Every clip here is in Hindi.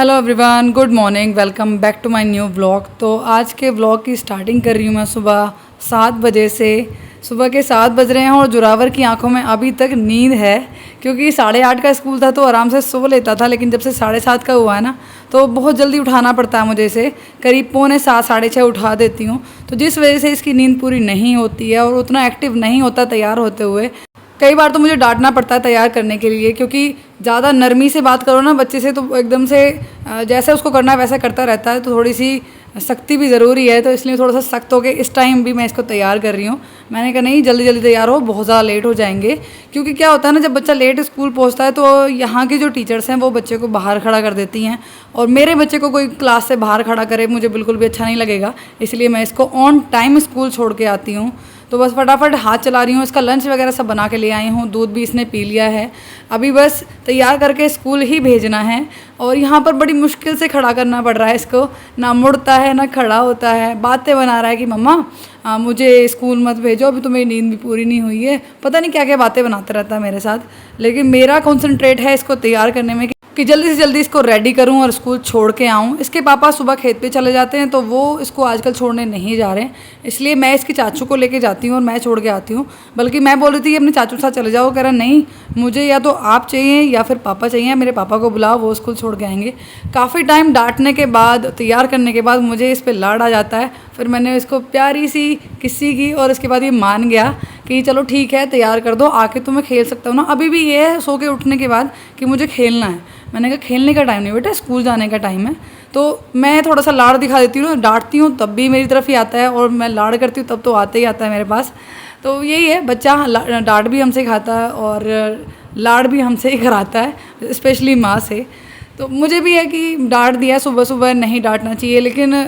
Hello everyone, good morning, welcome back to my new vlog. तो आज के व्लॉग की स्टार्टिंग कर रही हूँ मैं सुबह 7 बजे से। सुबह के 7 बज रहे हैं और जोरावर की आंखों में अभी तक नींद है, क्योंकि 8:30 का स्कूल था तो आराम से सो लेता था, लेकिन जब से 7:30 का हुआ है ना तो बहुत जल्दी उठाना पड़ता है मुझे। इसे करीब 5:45 6:30 उठा देती हूँ, तो जिस वजह से इसकी नींद पूरी नहीं होती है और उतना एक्टिव नहीं होता तैयार होते हुए। कई बार तो मुझे डांटना पड़ता है तैयार करने के लिए, क्योंकि ज़्यादा नरमी से बात करो ना बच्चे से तो एकदम से जैसे उसको करना है वैसा करता रहता है, तो थोड़ी सी सख्ती भी ज़रूरी है। तो इसलिए थोड़ा सा सख्त हो के इस टाइम भी मैं इसको तैयार कर रही हूँ। मैंने कहा नहीं, जल्दी जल्दी तैयार हो, बहुत ज़्यादा लेट हो जाएंगे। क्योंकि क्या होता है ना, जब बच्चा लेट स्कूल पहुँचता है तो यहाँ की जो टीचर्स हैं वो बच्चे को बाहर खड़ा कर देती हैं, और मेरे बच्चे को कोई क्लास से बाहर खड़ा करे मुझे बिल्कुल भी अच्छा नहीं लगेगा। इसलिए मैं इसको ऑन टाइम स्कूल छोड़ के आती हूँ। तो बस फटाफट हाथ चला रही हूँ। इसका लंच वगैरह सब बना के ले आई हूँ, दूध भी इसने पी लिया है। अभी बस तैयार करके स्कूल ही भेजना है, और यहाँ पर बड़ी मुश्किल से खड़ा करना पड़ रहा है इसको। ना मुड़ता है ना खड़ा होता है, बातें बना रहा है कि मम्मा मुझे स्कूल मत भेजो, अभी तो मेरी नींद भी पूरी नहीं हुई है। पता नहीं क्या क्या बातें बनाते रहता है मेरे साथ, लेकिन मेरा कॉन्सेंट्रेट है इसको तैयार करने में कि जल्दी से जल्दी इसको रेडी करूं और स्कूल छोड़ के आऊं। इसके पापा सुबह खेत पे चले जाते हैं तो वो इसको आजकल छोड़ने नहीं जा रहे हैं, इसलिए मैं इसकी चाचू को लेके जाती हूँ और मैं छोड़ के आती हूँ। बल्कि मैं बोल रही थी कि अपने चाचू के साथ चले जाओ, कह रहा नहीं, मुझे या तो आप चाहिए या फिर पापा चाहिए, मेरे पापा को बुलाओ, वो स्कूल छोड़ के आएंगे। काफ़ी टाइम डांटने के बाद, तैयार करने के बाद मुझे इस पर लाड आ जाता है। फिर मैंने इसको प्यारी सी किस्सी की और उसके बाद ये मान गया कि चलो ठीक है तैयार कर दो, आके तो मैं खेल सकता हूँ ना। अभी भी ये है सो के उठने के बाद कि मुझे खेलना है। मैंने कहा खेलने का टाइम नहीं बेटा, स्कूल जाने का टाइम है। तो मैं थोड़ा सा लाड़ दिखा देती हूँ, डांटती हूँ तब भी मेरी तरफ ही आता है, और मैं लाड़ करती हूँ तब तो आते ही आता है मेरे पास। तो यही है, बच्चा डांट भी हमसे खाता है और लाड़ भी हमसे ही कराता है, स्पेशली माँ से। तो मुझे भी है कि डांट दिया, सुबह सुबह नहीं डांटना चाहिए, लेकिन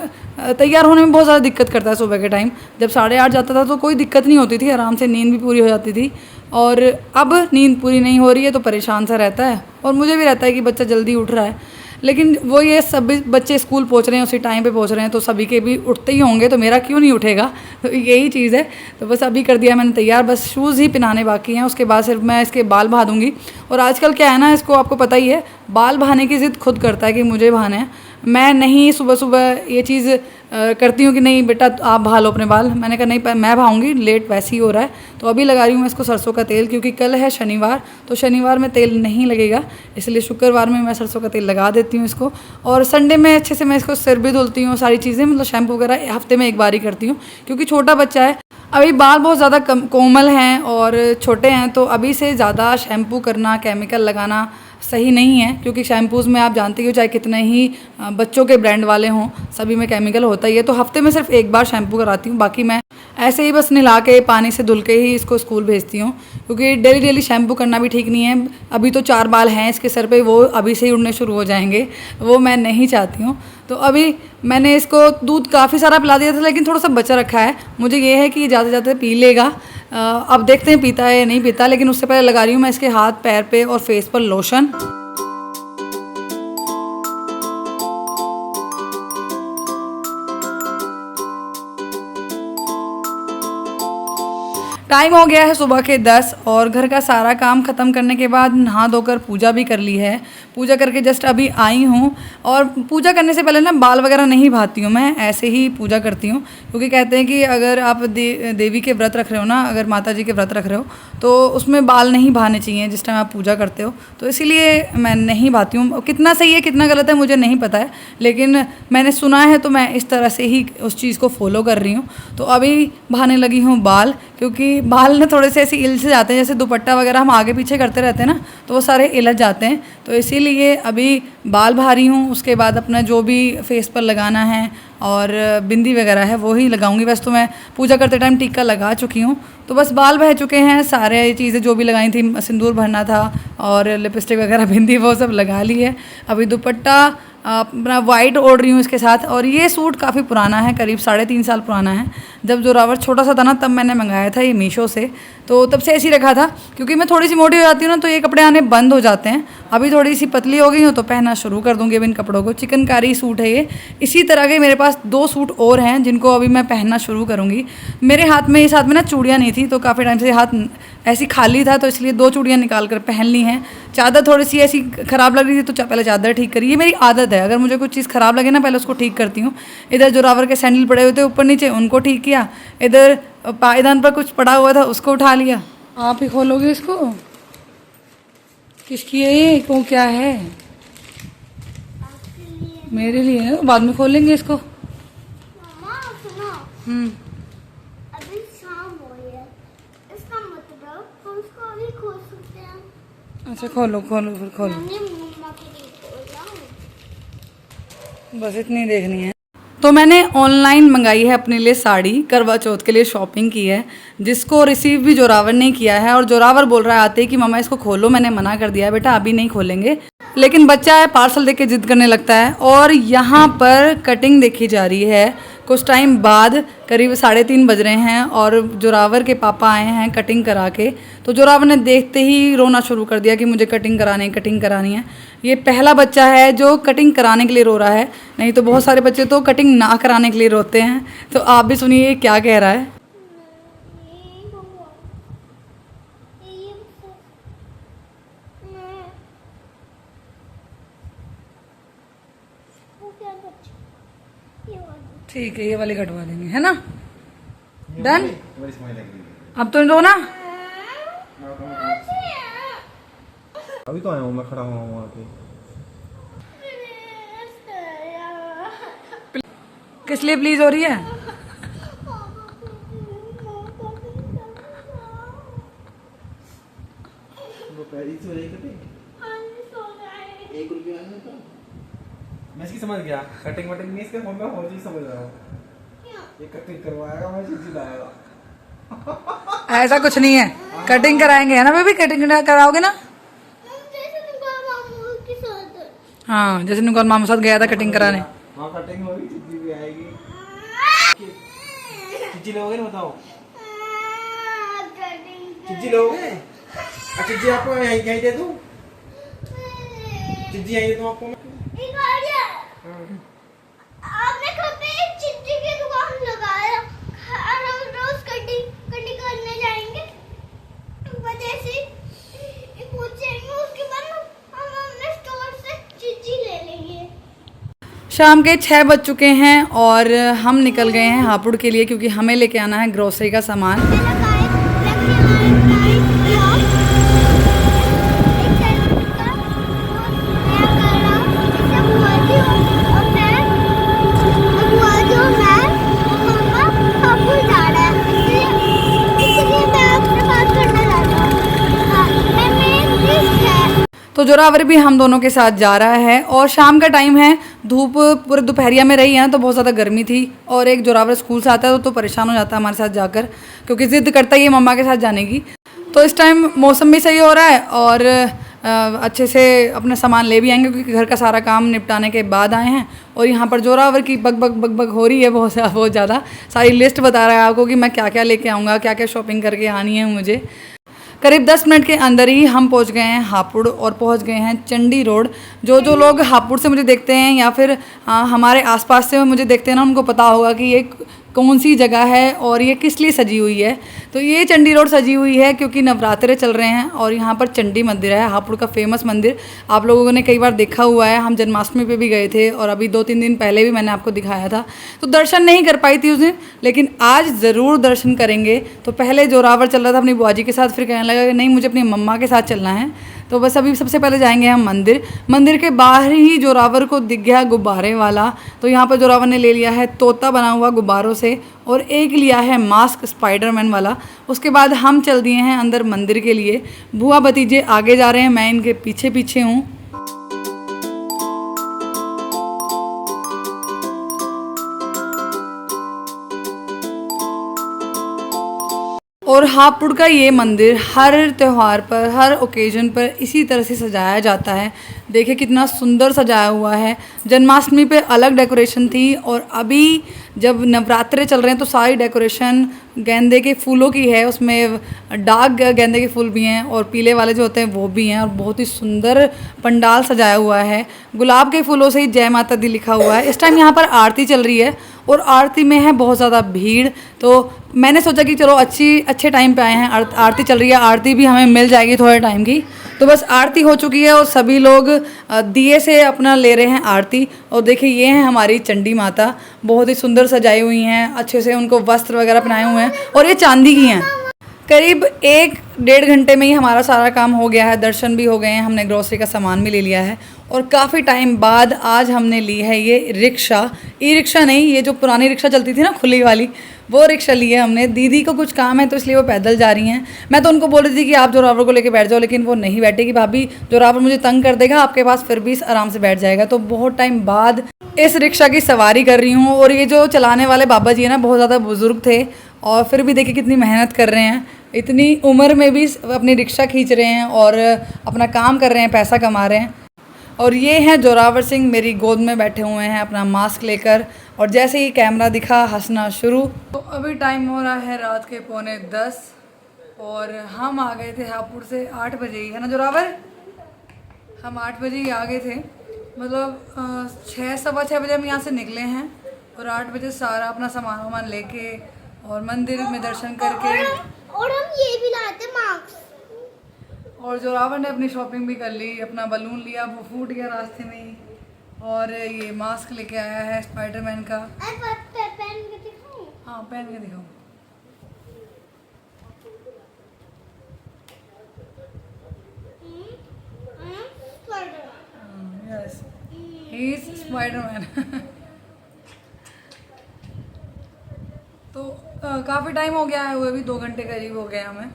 तैयार होने में बहुत ज़्यादा दिक्कत करता है सुबह के टाइम। जब 8:30 जाता था तो कोई दिक्कत नहीं होती थी, आराम से नींद भी पूरी हो जाती थी। और अब नींद पूरी नहीं हो रही है तो परेशान सा रहता है, और मुझे भी रहता है कि बच्चा जल्दी उठ रहा है। लेकिन वो ये सभी बच्चे स्कूल पहुंच रहे हैं, उसी टाइम पे पहुंच रहे हैं, तो सभी के भी उठते ही होंगे, तो मेरा क्यों नहीं उठेगा। तो यही चीज़ है। तो बस अभी कर दिया मैंने तैयार, बस शूज़ ही पहनाने बाकी हैं, उसके बाद सिर्फ मैं इसके बाल बहा दूँगी। और आजकल क्या है ना, इसको आपको पता ही है, बाल बहाने की ज़िद खुद करता है कि मुझे बहाने हैं। मैं नहीं सुबह सुबह ये चीज़ करती हूँ कि नहीं बेटा आप बहा लो अपने बाल। मैंने कहा नहीं, मैं बहाऊँगी, लेट वैसे ही हो रहा है। तो अभी लगा रही हूँ मैं इसको सरसों का तेल, क्योंकि कल है शनिवार, तो शनिवार में तेल नहीं लगेगा, इसलिए शुक्रवार में मैं सरसों का तेल लगा देती हूँ इसको। और संडे में अच्छे से मैं इसको सिर भी धुलती हूँ, सारी चीज़ें मतलब शैम्पू वगैरह हफ्ते में एक बार ही करती हूँ, क्योंकि छोटा बच्चा है। अभी बाल बहुत ज़्यादा कोमल हैं और छोटे हैं, तो अभी से ज़्यादा शैम्पू करना, केमिकल लगाना सही नहीं है। क्योंकि शैम्पूज़ में आप जानते हो चाहे कितने ही बच्चों के ब्रांड वाले हों, सभी में केमिकल होता ही है। तो हफ्ते में सिर्फ एक बार शैम्पू कराती हूँ, बाकी मैं ऐसे ही बस नहला के पानी से धुल के ही इसको स्कूल भेजती हूँ, क्योंकि डेली डेली शैम्पू करना भी ठीक नहीं है। अभी तो 4 बाल हैं इसके सर पे, वो अभी से ही उड़ने शुरू हो जाएंगे, वो मैं नहीं चाहती हूँ। तो अभी मैंने इसको दूध काफ़ी सारा पिला दिया था, लेकिन थोड़ा सा बचा रखा है। मुझे ये है कि ये ज़्यादा ज़्यादा पी लेगा। अब देखते हैं पीता है या नहीं पीता, लेकिन उससे पहले लगा रही हूँ मैं इसके हाथ पैर पे और फेस पर लोशन। टाइम हो गया है सुबह के 10, और घर का सारा काम ख़त्म करने के बाद नहा धोकर पूजा भी कर ली है। पूजा करके जस्ट अभी आई हूँ, और पूजा करने से पहले ना बाल वगैरह नहीं भाती हूँ, मैं ऐसे ही पूजा करती हूँ। क्योंकि कहते हैं कि अगर आप देवी के व्रत रख रहे हो ना, अगर माता जी के व्रत रख रहे हो तो उसमें बाल नहीं भाने चाहिए जिस टाइम आप पूजा करते हो। तो इसीलिए मैं नहीं भाती हूँ। कितना सही है कितना गलत है मुझे नहीं पता है, लेकिन मैंने सुना है तो मैं इस तरह से ही उस चीज़ को फॉलो कर रही हूँ। तो अभी भाने लगी हूँ बाल, क्योंकि बाल ना थोड़े से ऐसे इल से जाते हैं, जैसे दुपट्टा वगैरह हम आगे पीछे करते रहते हैं ना, तो वो सारे इलझ जाते हैं। तो इसीलिए अभी बाल भा रही हूँ। उसके बाद अपना जो भी फेस पर लगाना है और बिंदी वगैरह है वो ही लगाऊंगी। वैसे तो मैं पूजा करते टाइम टीका लगा चुकी हूँ, तो बस बाल बह चुके हैं, सारे चीज़ें जो भी लगाई थी, सिंदूर भरना था और लिपस्टिक वगैरह बिंदी वो सब लगा ली है। अभी दुपट्टा अपना वाइट ओढ़ रही हूँ इसके साथ। और ये सूट काफ़ी पुराना है, करीब 3.5 साल पुराना है। जब जोरावर छोटा सा था ना तब मैंने मंगाया था ये मीशो से, तो तब से ऐसे ही रखा था। क्योंकि मैं थोड़ी सी मोटी हो जाती हूँ ना तो ये कपड़े आने बंद हो जाते हैं, अभी थोड़ी सी पतली हो गई हूँ तो पहनना शुरू कर दूँगी अब इन कपड़ों को। चिकनकारी सूट है ये। इसी तरह के मेरे पास 2 सूट और हैं जिनको अभी मैं पहनना शुरू करूँगी। मेरे हाथ में इस हाथ में ना चूड़ियाँ नहीं थी तो काफ़ी टाइम से हाथ ऐसी खाली था, तो इसलिए 2 चूड़ियाँ निकाल कर पहन ली हैं। चादर थोड़ी सी ऐसी ख़राब लग रही थी तो पहले चादर ठीक करी। ये मेरी आदत है, अगर मुझे कुछ चीज़ ख़राब लगे ना पहले उसको ठीक करती हूँ। इधर जोरावर के सैंडल पड़े हुए थे ऊपर नीचे, उनको ठीक किया। इधर पायदान पर कुछ पड़ा हुआ था उसको उठा लिया। आप ही खोलोगे इसको? किसकी है ये? को क्या है? मेरे लिए है, बाद में खोलेंगे इसको। मम्मा सुनो, अभी शाम हो रही है, इसका मतलब हम इसको अभी खोल सकते हैं। अच्छा खोलो खोलो फिर खोलो। मैंने मम्मा के लिए खोला। बस इतनी देखनी है। तो मैंने ऑनलाइन मंगाई है अपने लिए साड़ी, करवा चौथ के लिए शॉपिंग की है, जिसको रिसीव भी जोरावर ने किया है। और जोरावर बोल रहा है आते ही कि मम्मा इसको खोलो। मैंने मना कर दिया है बेटा अभी नहीं खोलेंगे, लेकिन बच्चा है पार्सल देख के जिद करने लगता है। और यहाँ पर कटिंग देखी जा रही है। कुछ टाइम बाद करीब 3:30 बज रहे हैं और जोरावर के पापा आए हैं कटिंग करा के। तो जोरावर ने देखते ही रोना शुरू कर दिया कि मुझे कटिंग करानी है। ये पहला बच्चा है जो कटिंग कराने के लिए रो रहा है, नहीं तो बहुत सारे बच्चे तो कटिंग ना कराने के लिए रोते हैं। तो आप भी सुनिए क्या कह रहा है। ठीक है ये वाली कटवा देंगे, है ना? डन। अब तो रो ना। अभी तो आया हूँ, मैं खड़ा हुआ हूँ वहाँ पे। किस लिए प्लीज हो रही है? वो पैरी से हो रही कटिंग। 1 रुपया है तो मैं इसकी समझ गया। कटिंग वटिंग नहीं, इसके फोन में हो चीज समझ रहा हूँ। ये कटिंग करवाएगा, मैं चीज लाएगा। ऐसा कुछ नहीं है, कटिंग कराएंगे, है ना बेबी? कटिंग कराओगे ना? हाँ जैसे नुकल मामा साथ गया था कटिंग कराने। हाँ कटिंग होगी, चिज्जी भी आएगी। चिज्जी लोगे ना बताओ? चिज्जी लोगे? चिज्जी आपको यहीं दे दूँ? चिज्जी यहीं दे दूँ आपको? आपने कभी चिज्जी की दुकान लगाया और हम रोज कटिंग करने जाएंगे, वजह से पूछेंगे, उसके बाद हम अपने स्टोर से चिज्जी ले लेंगे। शाम के 6 बज चुके हैं और हम निकल गए हैं हापुड़ के लिए, क्योंकि हमें लेके आना है ग्रोसरी का सामान। तो जोरावर भी हम दोनों के साथ जा रहा है और शाम का टाइम है, धूप पूरे दोपहरिया में रही है तो बहुत ज़्यादा गर्मी थी। और एक जोरावर स्कूल से आता है तो परेशान हो जाता है हमारे साथ जाकर, क्योंकि ज़िद्द करता ही है मम्मा के साथ जाने की। तो इस टाइम मौसम भी सही हो रहा है और अच्छे से अपना सामान ले भी आएंगे, क्योंकि घर का सारा काम निपटाने के बाद आए हैं। और यहाँ पर जोरावर की बग बग बग बग हो रही है बहुत ज़्यादा। सारी लिस्ट बता रहा है आपको कि मैं क्या क्या लेके आऊँगा, क्या क्या शॉपिंग करके आनी है मुझे। करीब 10 मिनट के अंदर ही हम पहुंच गए हैं हापुड़ और पहुंच गए हैं चंडी रोड। जो लोग हापुड़ से मुझे देखते हैं या फिर हमारे आसपास से मुझे देखते हैं ना, उनको पता होगा कि ये कौन सी जगह है और ये किस लिए सजी हुई है। तो ये चंडी रोड सजी हुई है क्योंकि नवरात्रे चल रहे हैं और यहाँ पर चंडी मंदिर है, हापुड़ का फेमस मंदिर। आप लोगों ने कई बार देखा हुआ है, हम जन्माष्टमी पे भी गए थे और अभी 2-3 दिन पहले भी मैंने आपको दिखाया था। तो दर्शन नहीं कर पाई थी उस दिन, लेकिन आज ज़रूर दर्शन करेंगे। तो पहले जोरावर चल रहा था अपनी बुआ जी के साथ, फिर कहने लगा कि नहीं मुझे अपनी मम्मा के साथ चलना है। तो बस अभी सबसे पहले जाएंगे हम मंदिर के बाहर ही जोरावर को दिख गया गुब्बारे वाला। तो यहाँ पर जोरावर ने ले लिया है तोता बना हुआ गुब्बारों से और एक लिया है मास्क स्पाइडरमैन वाला। उसके बाद हम चल दिए हैं अंदर मंदिर के लिए। बुआ भतीजे आगे जा रहे हैं, मैं इनके पीछे पीछे हूँ। और हापुड़ का ये मंदिर हर त्यौहार पर, हर ओकेजन पर इसी तरह से सजाया जाता है। देखिए कितना सुंदर सजाया हुआ है। जन्माष्टमी पे अलग डेकोरेशन थी और अभी जब नवरात्रे चल रहे हैं तो सारी डेकोरेशन गेंदे के फूलों की है। उसमें डार्क गेंदे के फूल भी हैं और पीले वाले जो होते हैं वो भी हैं और बहुत ही सुंदर पंडाल सजाया हुआ है। गुलाब के फूलों से ही जय माता दी लिखा हुआ है। इस टाइम यहाँ पर आरती चल रही है और आरती में है बहुत ज़्यादा भीड़, तो मैंने सोचा कि चलो अच्छे टाइम पे आए हैं, आरती चल रही है, आरती भी हमें मिल जाएगी थोड़े टाइम की। तो बस आरती हो चुकी है और सभी लोग दिए से अपना ले रहे हैं आरती। और देखिए ये हैं हमारी चंडी माता, बहुत ही सुंदर सजाई हुई हैं, अच्छे से उनको वस्त्र वगैरह पहनाए हुए हैं और ये चांदी की हैं। करीब 1-1.5 घंटे में ही हमारा सारा काम हो गया है, दर्शन भी हो गए हैं, हमने ग्रोसरी का सामान भी ले लिया है और काफ़ी टाइम बाद आज हमने ली है ये रिक्शा। ई रिक्शा नहीं, ये जो पुरानी रिक्शा चलती थी ना खुली वाली, वो रिक्शा ली है हमने। दीदी को कुछ काम है तो इसलिए वो पैदल जा रही हैं। मैं तो उनको बोल रही थी कि आप जोरावर को लेके बैठ जाओ, लेकिन वो नहीं बैठेगी। भाभी जोरावर मुझे तंग कर देगा, आपके पास फिर भी आराम से बैठ जाएगा। तो बहुत टाइम बाद इस रिक्शा की सवारी कर रही हूँ। और ये जो चलाने वाले बाबा जी है ना, बहुत ज़्यादा बुजुर्ग थे और फिर भी देखिए कितनी मेहनत कर रहे हैं, इतनी उम्र में भी अपनी रिक्शा खींच रहे हैं और अपना काम कर रहे हैं, पैसा कमा रहे हैं। और ये हैं जोरावर सिंह मेरी गोद में बैठे हुए हैं अपना मास्क लेकर, और जैसे ही कैमरा दिखा हंसना शुरू। तो अभी टाइम हो रहा है रात के 9:45 और हम आ गए थे हापुड़ से 8 बजे ही, है ना जोरावर? हम 8 बजे ही आ गए थे, मतलब 6-6:15 बजे हम यहाँ से निकले हैं और 8 बजे सारा अपना सामान वामान लेके और मंदिर में दर्शन करके और हम ये भी लाते मास्क। और जोरावर ने अपनी शॉपिंग भी कर ली, अपना बलून लिया, वो फूट गया रास्ते में ही, और ये मास्क लेके आया है स्पाइडरमैन का। पहन के दिखाऊं? हाँ पहन के दिखाओ। Yes, he is Spiderman. तो काफ़ी टाइम हो गया है, हुए भी 2 घंटे करीब हो गया हमें,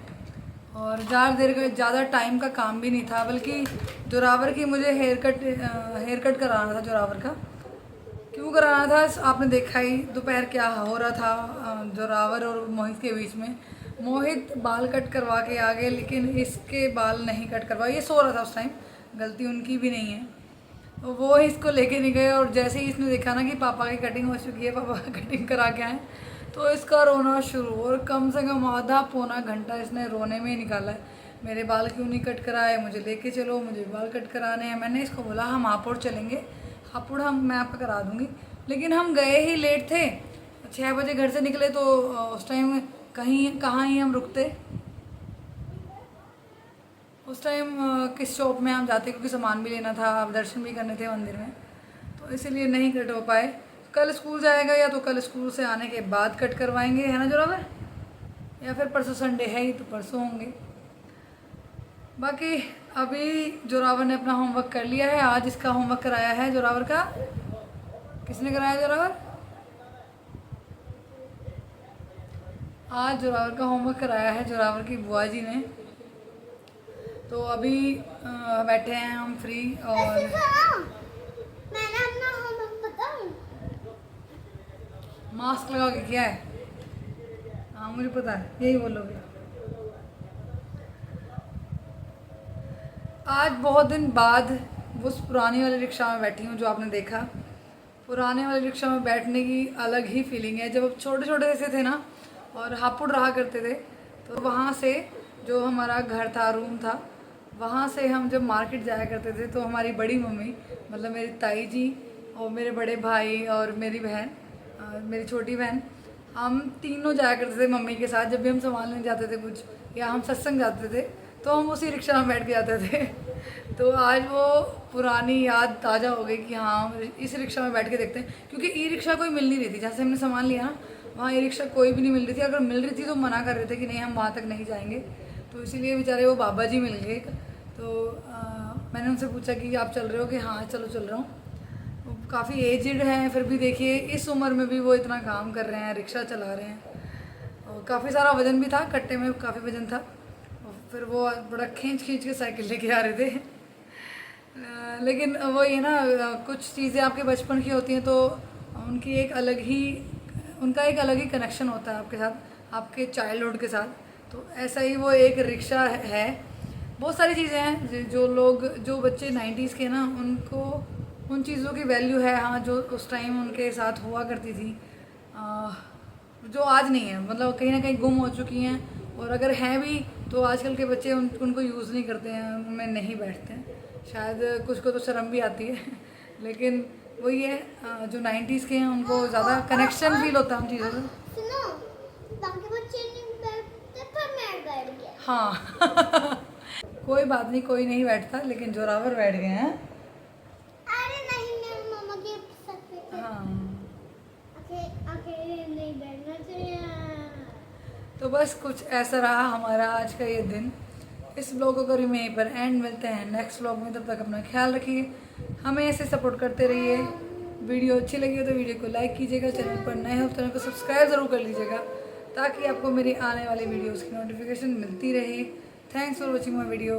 और ज़्यादा टाइम का काम भी नहीं था, बल्कि जोरावर की मुझे हेयर कट कराना था। जोरावर का क्यों कराना था आपने देखा ही, दोपहर क्या हो रहा था जोरावर और मोहित के बीच में। मोहित बाल कट करवा के आ गए, लेकिन इसके बाल नहीं कट करवा, ये सो रहा था उस टाइम, गलती उनकी भी नहीं है। तो वो इसको लेके नहीं गए और जैसे ही इसने देखा ना कि पापा की कटिंग हो चुकी है, पापा कटिंग करा के आए, तो इसका रोना शुरू, और कम से कम आधा-पौना घंटा इसने रोने में ही निकाला है। मेरे बाल क्यों नहीं कट कराए, मुझे लेके चलो, मुझे बाल कट कराने हैं। मैंने इसको बोला हम हापुड़ चलेंगे, हापुड़ मैं आपका करा दूँगी, लेकिन हम गए ही लेट थे। 6 बजे घर से निकले तो उस टाइम कहाँ ही हम रुकते, उस टाइम किस शॉप में हम जाते, क्योंकि सामान भी लेना था, दर्शन भी करने थे मंदिर में, तो इसीलिए नहीं कट हो पाए। कल स्कूल जाएगा, या तो कल स्कूल से आने के बाद कट करवाएंगे, है ना जोरावर? या फिर परसों संडे है ही तो परसों होंगे। बाकी अभी जोरावर ने अपना होमवर्क कर लिया है। आज इसका होमवर्क कराया है जोरावर का। किसने कराया जोरावर? आज जोरावर का होमवर्क कराया है जोरावर की बुआ जी ने। तो अभी बैठे हैं हम फ्री, और मैंने अपना होमवर्क बताऊं? मास्क लगा के किया है। हाँ मुझे पता है, यही बोलोगे। आज बहुत दिन बाद वो उस पुरानी वाली रिक्शा में बैठी हूँ जो आपने देखा। पुराने वाली रिक्शा में बैठने की अलग ही फीलिंग है। जब अब छोटे छोटे से थे ना और हापुड़ रहा करते थे, तो वहाँ से जो हमारा घर था, रूम था, वहाँ से हम जब मार्केट जाया करते थे, तो हमारी बड़ी मम्मी, मतलब मेरी ताई जी और मेरे बड़े भाई और मेरी बहन, मेरी छोटी बहन, हम तीनों जाया करते थे मम्मी के साथ। जब भी हम सामान लेने जाते थे कुछ, या हम सत्संग जाते थे, तो हम उसी रिक्शा में बैठ के जाते थे। तो आज वो पुरानी याद ताज़ा हो गई कि हाँ इस रिक्शा में बैठ के देखते हैं, क्योंकि ई रिक्शा कोई मिल नहीं रही थी। जैसे हमने सामान लिया ना, वहाँ ई रिक्शा कोई भी नहीं मिल रही थी। अगर मिल रही थी तो मना कर रहे थे कि नहीं हम वहाँ तक नहीं जाएंगे। तो इसीलिए बेचारे वो बाबा जी मिल गए। तो मैंने उनसे पूछा कि आप चल रहे हो, कि हाँ चलो चल रहा हूँ। काफ़ी एजड हैं, फिर भी देखिए इस उम्र में भी वो इतना काम कर रहे हैं, रिक्शा चला रहे हैं। और काफ़ी सारा वज़न भी था, कट्टे में काफ़ी वज़न था। और फिर वो बड़ा खींच के साइकिल लेके आ रहे थे। लेकिन वो ये ना, कुछ चीज़ें आपके बचपन की होती हैं तो उनका एक अलग ही कनेक्शन होता है आपके साथ, आपके चाइल्डहुड के साथ। तो ऐसा ही वो एक रिक्शा है बहुत सारी चीज़ें हैं जो बच्चे 90s के ना, उनको उन चीज़ों की वैल्यू है, हाँ, जो उस टाइम उनके साथ हुआ करती थी, जो आज नहीं है, मतलब कहीं ना कहीं गुम हो चुकी हैं। और अगर हैं भी तो आजकल के बच्चे उनको यूज़ नहीं करते हैं, उनमें नहीं बैठते हैं। शायद कुछ को तो शर्म भी आती है लेकिन वही है, जो 90s के हैं उनको ज़्यादा कनेक्शन फील होता है उन चीज़ों से। सुनो, बाकी बच्चे नहीं बैठते पर मैं बैठ गया। हाँ कोई बात नहीं, कोई नहीं बैठता, लेकिन जोरावर बैठ गए हैं। अरे नहीं, मेरे मामा के साथ बैठे। हाँ, अकेले नहीं बैठना चाहिए। तो बस कुछ ऐसा रहा हमारा आज का ये दिन। इस ब्लॉग को करी मैं यहीं पर एंड, मिलते हैं नेक्स्ट ब्लॉग में। तब तक अपना ख्याल रखिए, हमें ऐसे सपोर्ट करते रहिए। वीडियो अच्छी लगी हो तो वीडियो को लाइक कीजिएगा, चैनल पर नए हो तो चैनल को सब्सक्राइब ज़रूर कर लीजिएगा, ताकि आपको मेरी आने वाली वीडियोज़ की नोटिफिकेशन मिलती रहे। Thanks for watching my video.